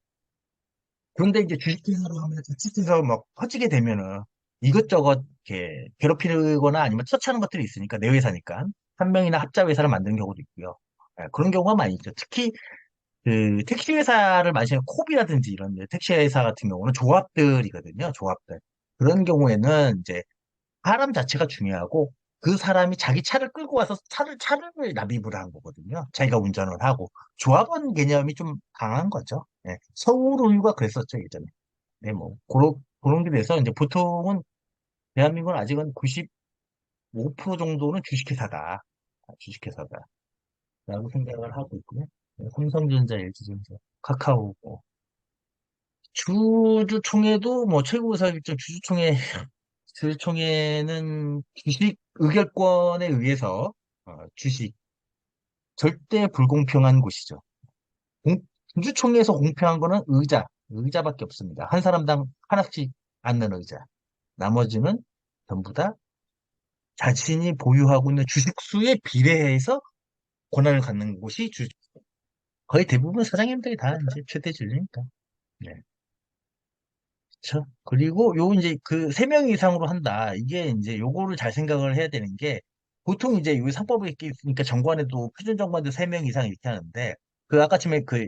Speaker 1: 그런데 이제 주식회사로 하면 주식회사가 막 커지게 되면은 이것저것 이렇게 괴롭히거나 아니면 터치하는 것들이 있으니까 내 회사니까 한 명이나 합자 회사를 만드는 경우도 있고요. 예, 그런 경우가 많이 있죠. 특히 그 택시 회사를 마시는 콥이라든지 이런 택시 회사 같은 경우는 조합들이거든요. 조합들. 그런 경우에는 이제 사람 자체가 중요하고 그 사람이 자기 차를 끌고 와서 차를 납입을 한 거거든요. 자기가 운전을 하고. 조합원 개념이 좀 강한 거죠. 예. 서울우유가 그랬었죠, 예전에. 네, 뭐, 그런 게 돼서 이제 보통은 대한민국은 아직은 95% 정도는 주식회사다. 주식회사다. 라고 생각을 하고 있고요. 네, 삼성전자, LG전자, 카카오, 뭐, 주주총회도 뭐 최고의사결정 주주총회는 주식 의결권에 의해서 주식 절대 불공평한 곳이죠. 공- 주주총회에서 공평한 거는 의자밖에 없습니다. 한 사람당 하나씩 앉는 의자. 나머지는 전부 다 자신이 보유하고 있는 주식수에 비례해서 권한을 갖는 곳이 거의 대부분 사장님들이 다 이제 최대 진리니까. 네. 그쵸. 그리고 요 이제 그 세 명 이상으로 한다. 이게 이제 요거를 잘 생각을 해야 되는 게 보통 이제 요 상법에 이렇게 있으니까 정관에도 표준 정관도 세 명 이상 이렇게 하는데 그 아까 처음에 그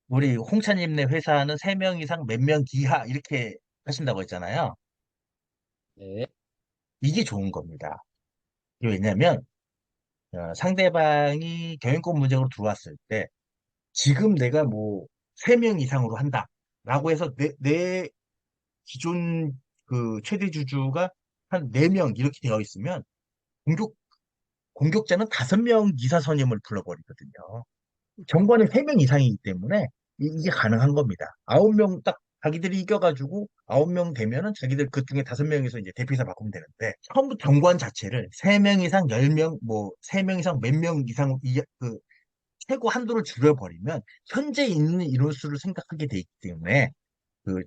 Speaker 1: 우리 홍차님네 회사는 세 명 이상 몇 명 기하 이렇게 하신다고 했잖아요.
Speaker 2: 네.
Speaker 1: 이게 좋은 겁니다. 이게 왜냐면 상대방이 경영권 문제로 들어왔을 때 지금 내가 뭐 세 명 이상으로 한다라고 해서 내 기존 그 최대 주주가 한 4명 이렇게 되어 있으면 공격, 공격자는 5명 이사 선임을 불러버리거든요. 정관이 3명 이상이기 때문에 게 가능한 겁니다. 9명 딱 자기들이 이겨가지고 9명 되면은 자기들 그 중에 5명에서 이제 대표이사 바꾸면 되는데 처음부터 정관 자체를 3명 이상, 10명, 뭐 3명 이상, 몇 명 이상 그 최고 한도를 줄여버리면 현재 있는 인원수를 생각하게 돼 있기 때문에 그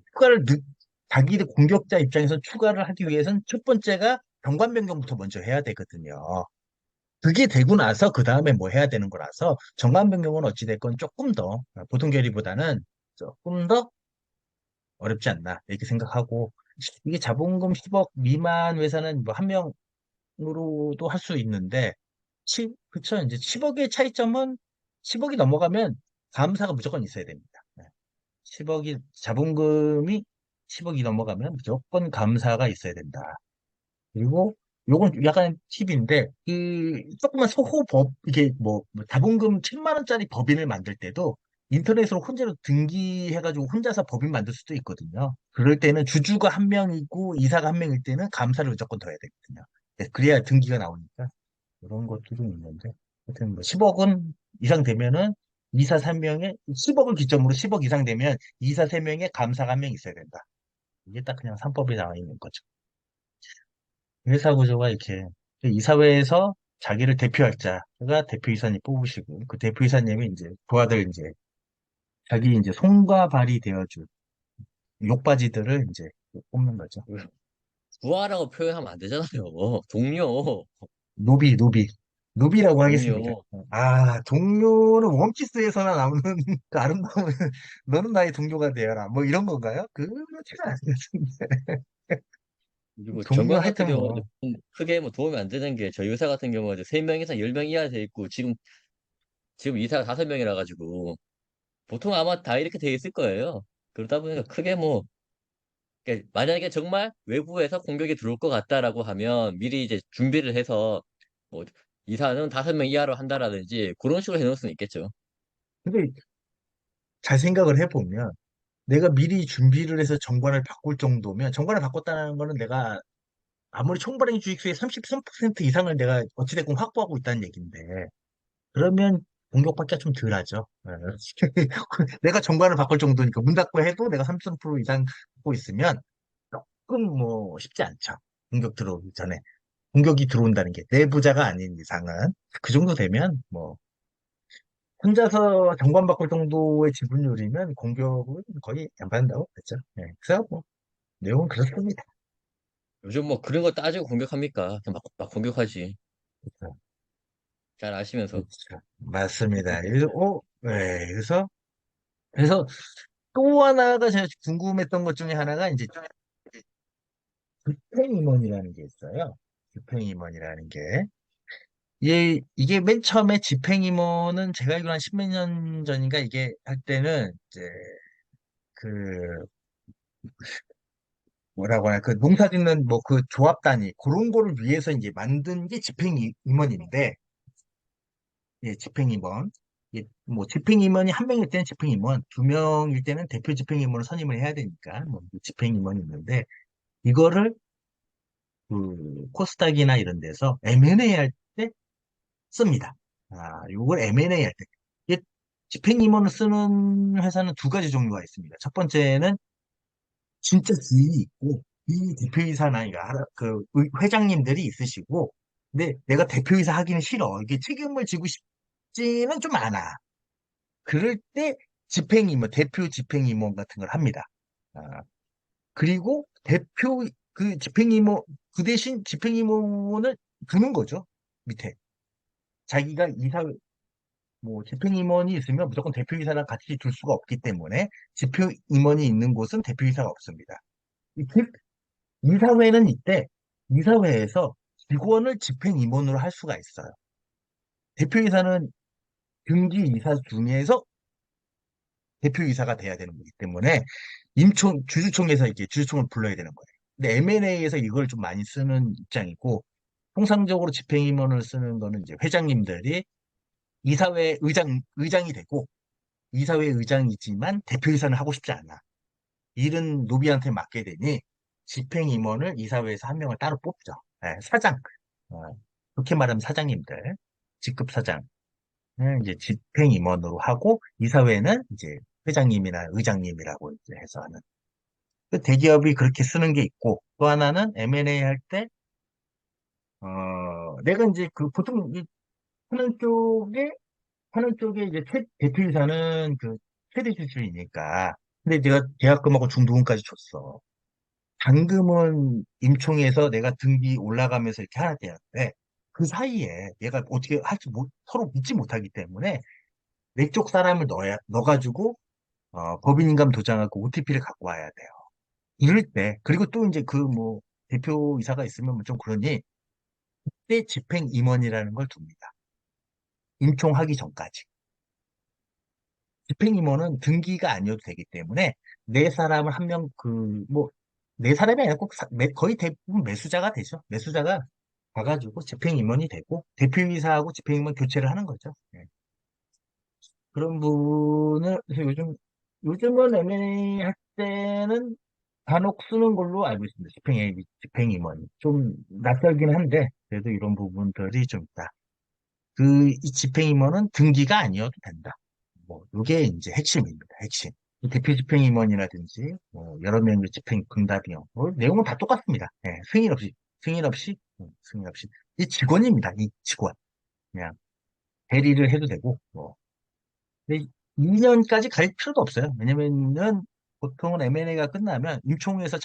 Speaker 1: 자기들 공격자 입장에서 추가를 하기 위해서는 첫 번째가 정관 변경부터 먼저 해야 되거든요. 그게 되고 나서 그 다음에 뭐 해야 되는 거라서 정관 변경은 어찌됐건 조금 더 보통 결의보다는 조금 더 어렵지 않나 이렇게 생각하고 이게 자본금 10억 미만 회사는 뭐 한 명으로도 할 수 있는데 그쵸 이제 10억의 차이점은 10억이 넘어가면 감사가 무조건 있어야 됩니다. 10억이 자본금이 10억이 넘어가면 무조건 감사가 있어야 된다. 그리고 요건 약간 팁인데 그 조그만 소호법 이게 뭐 자본금 10만 원짜리 법인을 만들 때도 인터넷으로 혼자로 등기해가지고 혼자서 법인 만들 수도 있거든요. 그럴 때는 주주가 한 명이고 이사가 한 명일 때는 감사를 무조건 더 해야 되거든요. 그래야 등기가 나오니까 이런 것도 좀 있는데 하여튼 뭐 10억은 이상 되면은 이사 3명에 10억을 기점으로 10억 이상 되면 이사 3명에 감사가 한 명 있어야 된다. 이게 딱 그냥 3법에 나와 있는 거죠. 회사 구조가 이렇게 이사회에서 자기를 대표할 자가 대표이사님 뽑으시고, 그 대표이사님이 이제 부하들 이제, 자기 이제 손과 발이 되어줄 욕바지들을 이제 뽑는 거죠.
Speaker 2: 부하라고 표현하면 안 되잖아요. 동료,
Speaker 1: 노비. 노비라고 하겠습니다.
Speaker 2: 동료.
Speaker 1: 아, 동료는 원피스에서나 나오는 그 아름다운, 너는 나의 동료가 되어라. 뭐 이런 건가요? 그렇지가 않습니다.
Speaker 2: 그리고
Speaker 1: 동료
Speaker 2: 정관 같은
Speaker 1: 하여튼
Speaker 2: 경우도
Speaker 1: 뭐,
Speaker 2: 좀 크게 뭐 도움이 안 되는 게 저희 회사 같은 경우는 3명 이상 10명 이하 돼 있고 지금 이사가 5명이라 가지고 보통 아마 다 이렇게 돼 있을 거예요. 그러다 보니까 크게 뭐 그러니까 만약에 정말 외부에서 공격이 들어올 것 같다라고 하면 미리 이제 준비를 해서 뭐 이사는 5명 이하로 한다라든지 그런 식으로 해놓을 수는 있겠죠.
Speaker 1: 근데 잘 생각을 해보면, 내가 미리 준비를 해서 정관을 바꿀 정도면, 정관을 바꿨다는 거는 내가 아무리 총발행 주식수의 33% 이상을 내가 어찌됐건 확보하고 있다는 얘기인데, 그러면 공격받기가 좀 덜하죠. 내가 정관을 바꿀 정도니까 문 닫고 해도 내가 30% 이상 갖고 있으면 조금 뭐 쉽지 않죠. 공격 들어오기 전에. 공격이 들어온다는 게 내부자가 아닌 이상은 그 정도 되면 뭐 혼자서 정관 바꿀 정도의 지분율이면 공격은 거의 안 받는다고 했죠. 네. 그래서 뭐 내용은 그렇습니다.
Speaker 2: 요즘 뭐 그런 거 따지고 공격합니까? 그냥 막 공격하지.
Speaker 1: 그렇죠.
Speaker 2: 잘 아시면서.
Speaker 1: 그렇죠. 맞습니다. 그래서, 네. 그래서 또 하나가 제가 궁금했던 것 중에 하나가 이제 집행임원이라는 게 있어요. 집행임원이라는 게. 이게 맨 처음에 집행임원은 제가 알기로 한 십몇 년 전인가 이게 할 때는 이제 그 뭐라고 하나 그 농사 짓는 뭐 그 조합 단위 그런 거를 위해서 이제 만든 게 집행임원인데 예, 집행임원. 예, 뭐 집행임원이 한 명일 때는 집행임원, 두 명일 때는 대표 집행임원을 선임을 해야 되니까 뭐 집행임원이 있는데 이거를 그 코스닥이나 이런 데서 M&A 할 때 씁니다. 아, 요걸 M&A 할 때. 이게 집행임원을 쓰는 회사는 두 가지 종류가 있습니다. 첫 번째는 진짜 지인이 있고, 이 대표이사나 그 회장님들이 있으시고, 근데 내가 대표이사 하기는 싫어. 이게 책임을 지고 싶지는 좀 않아. 그럴 때 집행임원, 대표 집행임원 같은 걸 합니다. 아, 그리고 그 집행임원, 그 대신 집행임원을 두는 거죠. 밑에. 자기가 뭐, 집행임원이 있으면 무조건 대표이사랑 같이 둘 수가 없기 때문에 집행임원이 있는 곳은 대표이사가 없습니다. 이 이사회는 이때, 이사회에서 직원을 집행임원으로 할 수가 있어요. 대표이사는 등기이사 중에서 대표이사가 돼야 되는 거기 때문에 주주총에서 이렇게 주주총을 불러야 되는 거예요. 근데 M&A에서 이걸 좀 많이 쓰는 입장이고, 통상적으로 집행임원을 쓰는 거는 이제 회장님들이 이사회 의장이 되고, 이사회 의장이지만 대표이사는 하고 싶지 않아. 일은 노비한테 맡게 되니 집행임원을 이사회에서 한 명을 따로 뽑죠. 네, 사장. 어, 그렇게 말하면 사장님들, 직급 사장. 이제 집행임원으로 하고 이사회는 이제 회장님이나 의장님이라고 이제 해서 하는. 그 대기업이 그렇게 쓰는 게 있고 또 하나는 M&A 할 때, 내가 이제 그 보통 하는 쪽에 하는 쪽에 이제 대표이사는 그 최대 주주이니까. 근데 내가 계약금하고 중도금까지 줬어. 잔금은 임총에서 내가 등기 올라가면서 이렇게 하나 되는데 그 사이에 얘가 어떻게 할지 서로 믿지 못하기 때문에 내 쪽 사람을 넣어가지고 법인인감 도장하고 OTP를 갖고 와야 돼요. 이럴 때 그리고 또 이제 그 뭐 대표이사가 있으면 뭐좀 그러니 그때 집행임원이라는 걸 둡니다. 임총하기 전까지. 집행임원은 등기가 아니어도 되기 때문에 네 사람을 한 명 뭐 네 사람이 아니라 거의 대부분 매수자가 되죠. 매수자가 가가지고 집행임원이 되고 대표이사하고 집행임원 교체를 하는 거죠. 네. 그런 부분을 그래서 요즘은 M&A 할 때는 간혹 쓰는 걸로 알고 있습니다. 집행임원이 좀 낯설긴 한데 그래도 이런 부분들이 좀 있다. 이 집행임원은 등기가 아니어도 된다. 뭐, 요게 이제 핵심입니다. 핵심. 이 대표 집행임원이라든지, 뭐, 여러 명의 집행 분담이요. 뭐, 내용은 다 똑같습니다. 예, 승인 없이. 이 직원입니다. 이 직원. 그냥 대리를 해도 되고, 뭐. 근데 2년까지 갈 필요도 없어요. 왜냐면은 보통은 M&A가 끝나면 임총회에서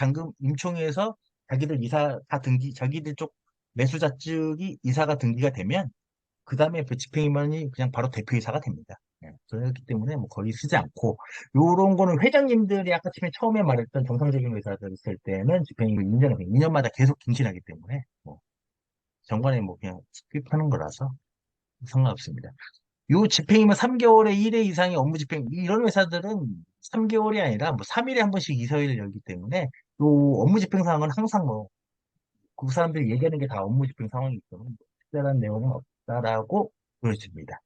Speaker 1: 자기들 이사 다 등기, 자기들 쪽 매수자 측이 이사가 등기가 되면 그 다음에 집행임원이 그냥 바로 대표이사가 됩니다. 예, 그렇기 때문에 뭐 거의 쓰지 않고 요런 거는 회장님들이 아까 처음에 말했던 정상적인 회사들 있을 때는 집행임원 2년마다 계속 갱신하기 때문에 뭐 정관에 뭐 그냥 스킵하는 거라서 상관없습니다. 요 집행이면 3개월에 1회 이상의 업무 집행, 이런 회사들은 3개월이 아니라 뭐 3일에 한 번씩 이사회를 열기 때문에 요 업무 집행 상황은 항상 뭐 그 사람들이 얘기하는 게 다 업무 집행 상황이기 때문에 뭐 특별한 내용은 없다라고 보여집니다.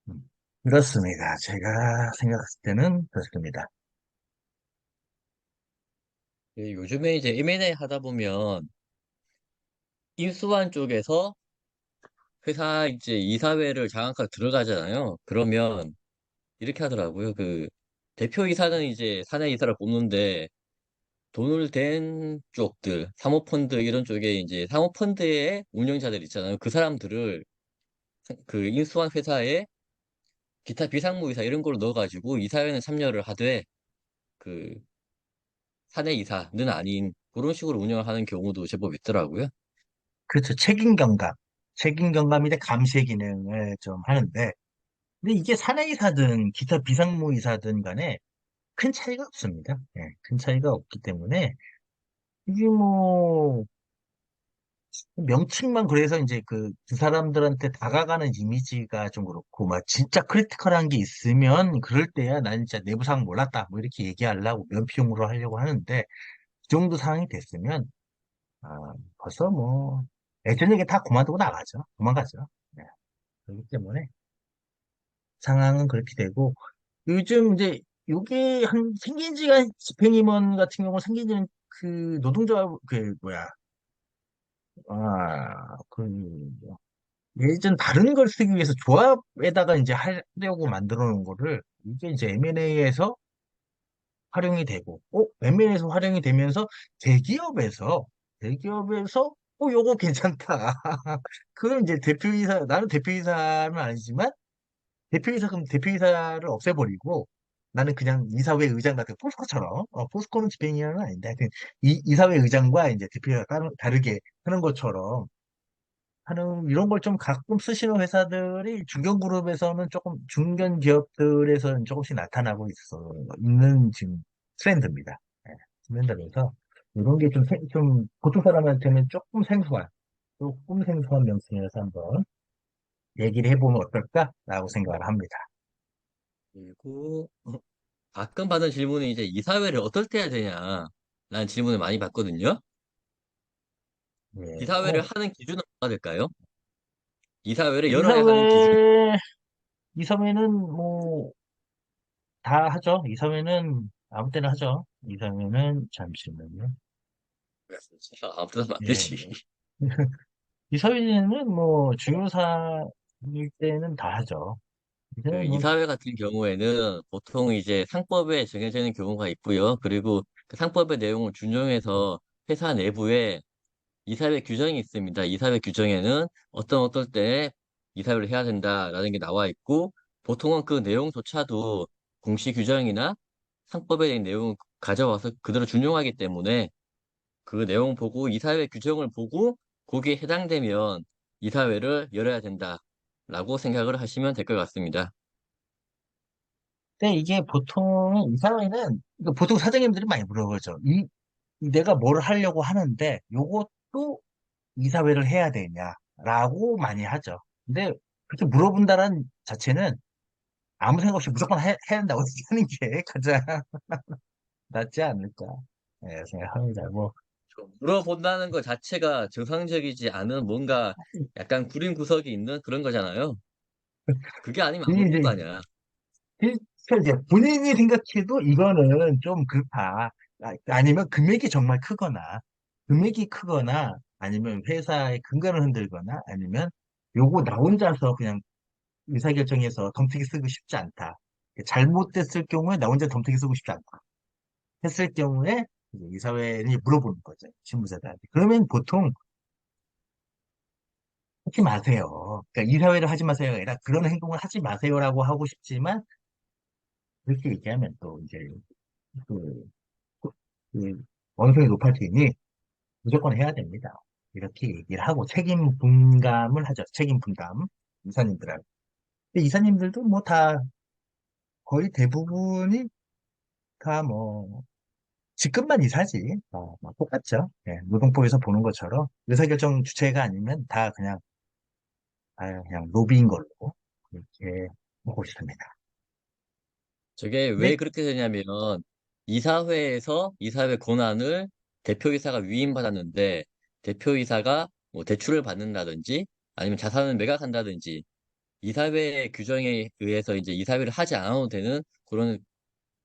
Speaker 1: 음, 그렇습니다. 제가 생각했을 때는 그렇습니다.
Speaker 2: 예, 요즘에 이제 M&A 하다 보면 인수한 쪽에서 회사 이제 이사회를 장악하고 들어가잖아요. 그러면 이렇게 하더라고요. 그 대표이사는 이제 사내이사를 뽑는데 돈을 댄 쪽들, 사모펀드 이런 쪽에 이제 사모펀드의 운영자들 있잖아요. 그 사람들을 그 인수한 회사에 기타 비상무이사 이런 걸로 넣어가지고 이사회는 참여를 하되 그 사내이사는 아닌 그런 식으로 운영을 하는 경우도 제법 있더라고요.
Speaker 1: 그렇죠. 책임 경감인데 감시의 기능을 좀 하는데 근데 이게 사내이사든 기타 비상무이사든 간에 큰 차이가 없습니다. 예, 큰 차이가 없기 때문에 이게 뭐 명칭만 그래서 이제 그 사람들한테 다가가는 이미지가 좀 그렇고 막 진짜 크리티컬한 게 있으면 그럴 때야 난 진짜 내부 상황 몰랐다 뭐 이렇게 얘기하려고 면피용으로 하려고 하는데 그 정도 상황이 됐으면 아, 벌써 뭐 예전에 다 그만두고 나가죠. 도망가죠. 네, 그렇기 때문에 상황은 그렇게 되고 요즘 이제 요게 한 생긴 지가 집행임원 같은 경우 생긴 지는 그 노동조합 그 뭐야 그 예전 다른 걸 쓰기 위해서 조합에다가 이제 하려고 만들어 놓은 거를 이게 이제 M&A에서 활용이 되고 M&A에서 활용이 되면서 대기업에서 대기업에서 요거 괜찮다. 그럼 이제 대표이사 나는 대표이사는 아니지만 그럼 대표이사를 없애버리고 나는 그냥 이사회 의장 같은 포스코처럼 포스코는 집행위원은 아닌데 하여튼 이사회 의장과 이제 대표가 다르게 하는 것처럼 하는 이런 걸 좀 가끔 쓰시는 회사들이 중견그룹에서는 조금 중견 기업들에서는 조금씩 나타나고 있는 지금 트렌드입니다. 예, 트렌드라서 이런 게 좀 보통 사람한테는 조금 생소한 명칭이라서 한번 얘기를 해보면 어떨까라고 생각을 합니다.
Speaker 2: 그리고 가끔 받은 질문이 이제 이사회를 어떨 때 해야 되냐 라는 질문을 많이 받거든요.
Speaker 1: 예,
Speaker 2: 이사회를 하는 기준은 뭐가 될까요? 이사회를 열어야 하는 기준.
Speaker 1: 이사회, 이사회는 뭐 다 하죠. 이사회는 아무 때나 하죠. 이사회는 잠시만요.
Speaker 2: 아무튼 안
Speaker 1: 예.
Speaker 2: 되지.
Speaker 1: 이사회는 뭐 주요사일 때는 다 하죠.
Speaker 2: 그
Speaker 1: 이제는 뭐
Speaker 2: 이사회 같은 경우에는 보통 이제 상법에 정해져 있는 경우가 있고요. 그리고 그 상법의 내용을 준용해서 회사 내부에 이사회 규정이 있습니다. 이사회 규정에는 어떤 때 이사회를 해야 된다라는 게 나와 있고, 보통은 그 내용조차도 공시 규정이나 상법에 대한 내용을 가져와서 그대로 준용하기 때문에 그 내용 보고 이사회 규정을 보고 거기에 해당되면 이사회를 열어야 된다라고 생각을 하시면 될 것 같습니다.
Speaker 1: 근데 이게 보통 이사회는 그러니까 보통 사장님들이 많이 물어보죠. 내가 뭘 하려고 하는데 요것도 이사회를 해야 되냐라고 많이 하죠. 근데 그렇게 물어본다는 자체는 아무 생각 없이 무조건 해야 된다고 하는 게 가장 낫지 않을까 생각합니다. 뭐
Speaker 2: 물어본다는 것 자체가 정상적이지 않은 뭔가 약간 구린 구석이 있는 그런 거잖아요. 그게 아니면 안
Speaker 1: 이게
Speaker 2: 물어볼 거
Speaker 1: 이제
Speaker 2: 아니야.
Speaker 1: 이제 본인이 생각해도 이거는 좀 그렇다. 아니면 금액이 크거나, 아니면 회사의 근간을 흔들거나, 아니면 요거 나 혼자서 그냥 의사결정해서 덤태기 쓰고 싶지 않다. 잘못됐을 경우에 나 혼자 덤태기 쓰고 싶지 않다. 했을 경우에 이제 이사회에 물어보는 거죠. 신분사들한테. 그러면 보통 하지 마세요. 그러니까 이사회를 하지 마세요가 아니라 그런 행동을 하지 마세요라고 하고 싶지만 그렇게 얘기하면 또 이제 그, 그 원성이 높아지니 무조건 해야 됩니다. 이렇게 얘기를 하고 책임 분담을 하죠. 책임 분담 이사님들하고. 근데 이사님들도 뭐 다 거의 대부분이 다 뭐 직급만 이사지. 뭐 똑같죠. 예, 노동법에서 보는 것처럼 의사결정 주체가 아니면 다 그냥 그냥 로비인 걸로 그렇게 보고 있습니다.
Speaker 2: 저게
Speaker 1: 네,
Speaker 2: 왜 그렇게 되냐면, 이사회에서 이사회 권한을 대표이사가 위임받았는데, 대표이사가 뭐 대출을 받는다든지, 아니면 자산을 매각한다든지, 이사회 규정에 의해서 이제 이사회를 하지 않아도 되는 그런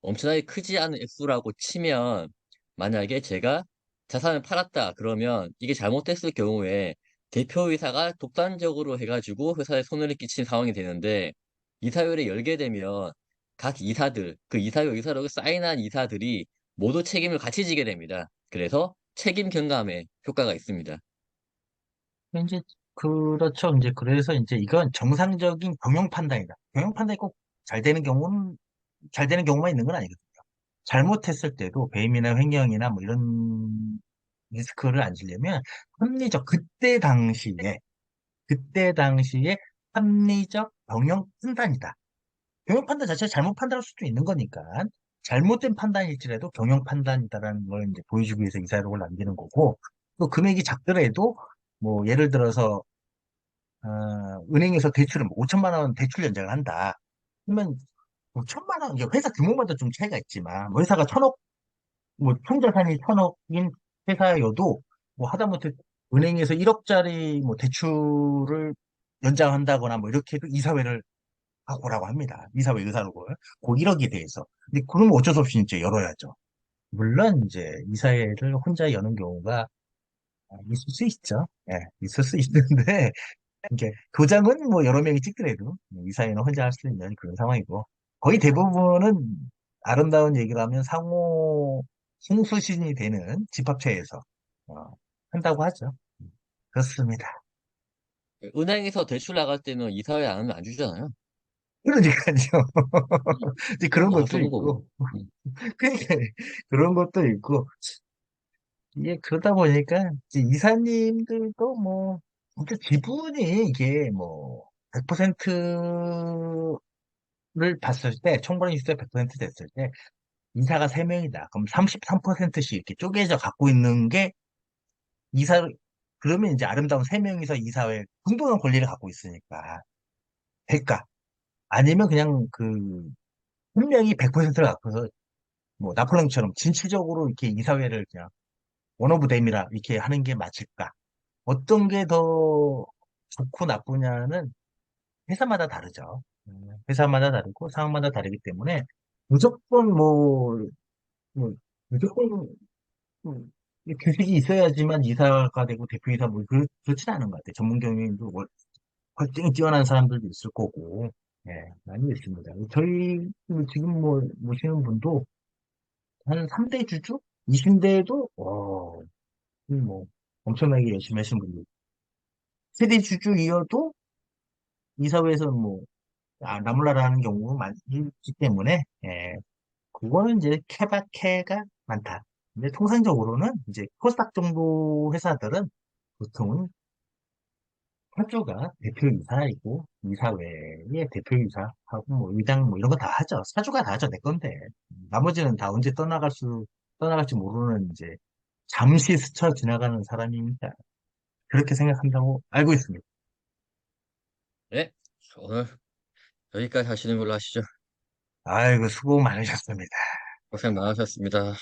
Speaker 2: 엄청나게 크지 않은 액수라고 치면, 만약에 제가 자산을 팔았다 그러면 이게 잘못됐을 경우에 대표이사가 독단적으로 해가지고 회사에 손해를 끼친 상황이 되는데, 이사회를 열게 되면 각 이사들, 그 이사회 의사록에 사인한 이사들이 모두 책임을 같이 지게 됩니다. 그래서 책임 경감의 효과가 있습니다.
Speaker 1: 이제 그렇죠. 이제 그래서 이제 이건 정상적인 경영 판단이다. 경영 판단이 꼭 잘 되는 경우는 잘 되는 경우만 있는 건 아니거든요. 잘못했을 때도 배임이나 횡령이나 뭐 이런 리스크를 안 지려면 합리적 그때 당시에 합리적 경영 판단이다. 경영 판단 자체가 잘못 판단할 수도 있는 거니까 잘못된 판단일지라도 경영 판단이다라는 걸 이제 보여주기 위해서 이사록을 남기는 거고 또 금액이 작더라도 뭐 예를 들어서 은행에서 대출을 뭐 5천만 원 대출 연장을 한다. 그러면 5천만 원, 이게 회사 규모마다 좀 차이가 있지만 뭐 회사가 천억, 뭐 총자산이 천억인 회사여도 뭐 하다못해 은행에서 1억짜리 뭐 대출을 연장한다거나 뭐 이렇게 해도 이사회를 하고라고 합니다. 이사회 의사록을. 그 1억에 대해서. 근데 그러면 어쩔 수 없이 이제 열어야죠. 물론 이제 이사회를 혼자 여는 경우가 있을 수 있죠. 예, 있을 수 있는데 이게 도장은 뭐 여러 명이 찍더라도 이사회는 혼자 할 수 있는 그런 상황이고 거의 대부분은 아름다운 얘기를 하면 상호 홍수신이 되는 집합체에서 어, 한다고 하죠. 그렇습니다.
Speaker 2: 은행에서 대출 나갈 때는 이사회 안 하면 안 주잖아요.
Speaker 1: 그러니까요. 이제
Speaker 2: 그건
Speaker 1: 그런
Speaker 2: 뭐 할 수
Speaker 1: 것도
Speaker 2: 없는 거고.
Speaker 1: 있고 그러니까 그런 것도 있고 이게 그러다 보니까 이제 이사님들도 뭐 진짜 지분이 이게 뭐 100%를 봤을 때 총괄 인수가 100% 됐을 때 이사가 3명이다. 그럼 33%씩 이렇게 쪼개져 갖고 있는 게 이사 그러면 이제 아름다운 3명이서 이사회 공동한 권리를 갖고 있으니까 될까? 아니면 그냥 그 한 명이 100%를 갖고서 뭐 나폴레옹처럼 진취적으로 이렇게 이사회를 그냥 원 오브 댐이라 이렇게 하는 게 맞을까? 어떤 게 더 좋고 나쁘냐는 회사마다 다르죠. 회사마다 다르고 상황마다 다르기 때문에 무조건 뭐, 무조건 이 교직이 있어야지만 이사가 되고 대표이사 뭐 그렇진 않은 것 같아요. 전문 경영인도 훨씬 뛰어난 사람들도 있을 거고, 예, 많이 있습니다. 저희 지금 뭐 모시는 분도 한 3대 주주? 20대에도 뭐 엄청나게 열심히 하시는 분들. 세대 주주이어도 이사회에서 뭐 나몰라라 하는 경우가 많기 때문에 예, 그거는 이제 케바케가 많다. 근데 통상적으로는 이제 코스닥 정도 회사들은 보통은 사주가 대표이사이고 이사회의 대표이사하고 뭐 의장 뭐 이런 거 다 하죠. 사주가 다 하죠. 내 건데 나머지는 다 언제 떠나갈지 모르는 이제 잠시 스쳐 지나가는 사람이니까 그렇게 생각한다고 알고 있습니다.
Speaker 2: 네, 오늘 여기까지 하시는 걸로 하시죠.
Speaker 1: 아이고 수고 많으셨습니다.
Speaker 2: 고생 많으셨습니다.